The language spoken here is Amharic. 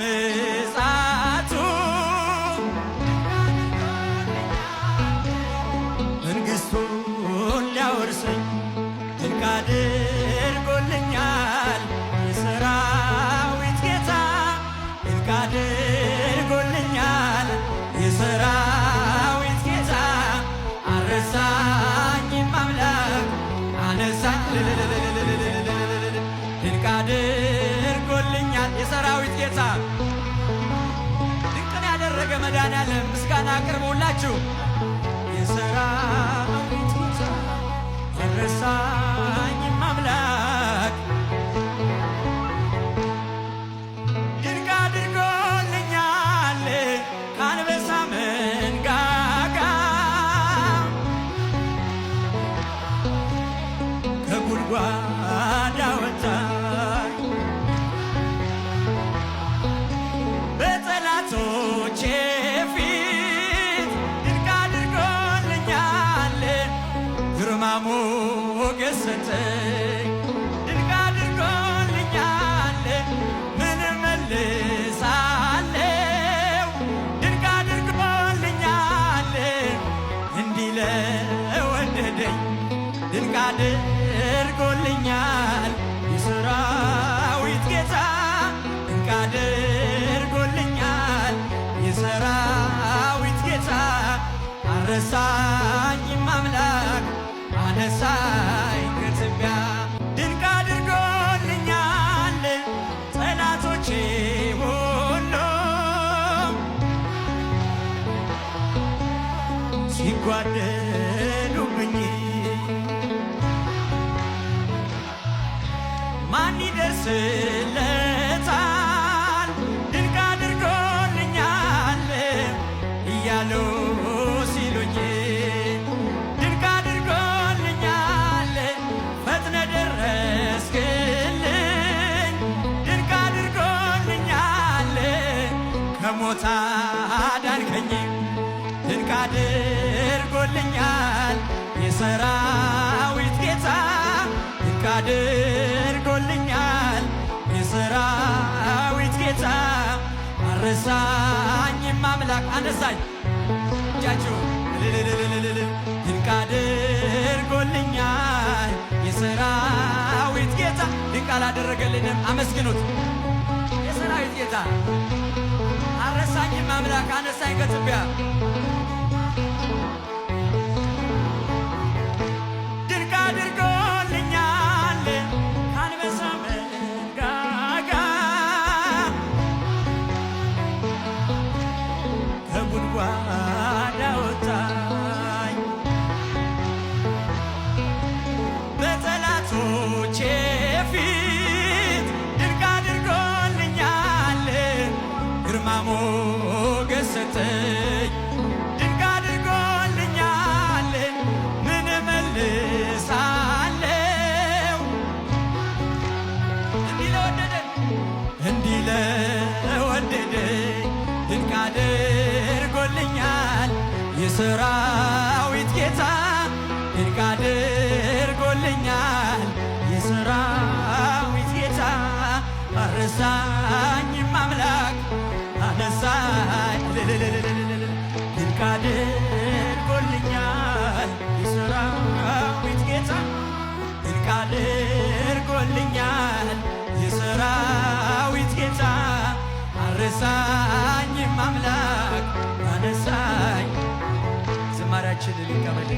ምጽአቱ መንግሥቱን ሊያወርሰኝ ድንቅ አድርጎልኛል የሰራዊት ጌታ ድንቅ አድርጎልኛል የሰራዊት ጌታ አልረሳኝም አምላክ አነሳኝ ድንቅ አድርጎልኛል የሰራዊት ጌታ ድንቅን ያደረገ መድኃኒዓለም ምስጋና አቅርቡላችሁ የሰራዊት ጌታ አልረሳኝም አምላክ ድንቅ አድርጎልኛል ከአንበሳ መንጋጋ ከጉድጓድ አወጣኝ በጠላቶቼ ፊት ድንቅ አድርጎልኛል ግርማ ሞገስ ሰጠኝ ድንቅ አድርጎልኛል ምን እመልሳለሁ ድንቅ አድርጎልኛል እንዲህ ለወደደኝ ድንቅ አድርጎልኛል የሰራዊት ጌታ ድንቅ አድርጎልኛል የሰራዊት ጌታ አልረሳኝም አምላክ አነሳኝ ከትቢያ ድንቅ አድርጎልኛል ጠላቶቼ ሁሉ ሲጓደሉብኝ ማን ይደርስለታል ድንቅ አድርጎልኛል እያሉ ሲሉኝ ድንቅ አድርጎልኛል ፈጥነ ደረስክልኝ ድንቅ አድርጎልኛል ከሞት አዳንከኝ ድንቅ አድርጎልኛል የሰራዊት ጌታ ድንቅ አድርጎልኛል የሰራዊት ጌታ አልረሳኝም አምላክ አነሳኝ እጃችሁ ድንቅ አድርጎልኛል የሰራዊት ጌታ ድንቅ አላደረገልንም አመስግኑት የሰራዊት ጌታ አልረሳኝም አምላክ አነሳኝ ከትቢያ ድንቅ አድርጎልኛል ከአንበሳ መንጋጋ ከጉድጓድ አወጣኝ በጠላቶቼ ፊት ድንቅ አድርጎልኛል ግርማ ሞገስ ሰጠኝ ድንቅ አድርጎልኛል ምን እመልሳለሁ እንዲህ ለወደደኝ ድንቅ አድርጎልኛል የሰራዊት ጌታ ድንቅ አድርጎልኛል የሰራዊት ጌታ አልረሳኝም አምላክ አነሳኝ ድንቅ አድርጎልኛል የሰራዊት ጌታ ድንቅ አድርጎልኛል የሰራዊት ጌታ አልረሳኝም አምላክ አነሳኝ ዝማሬያችንን ይቀበል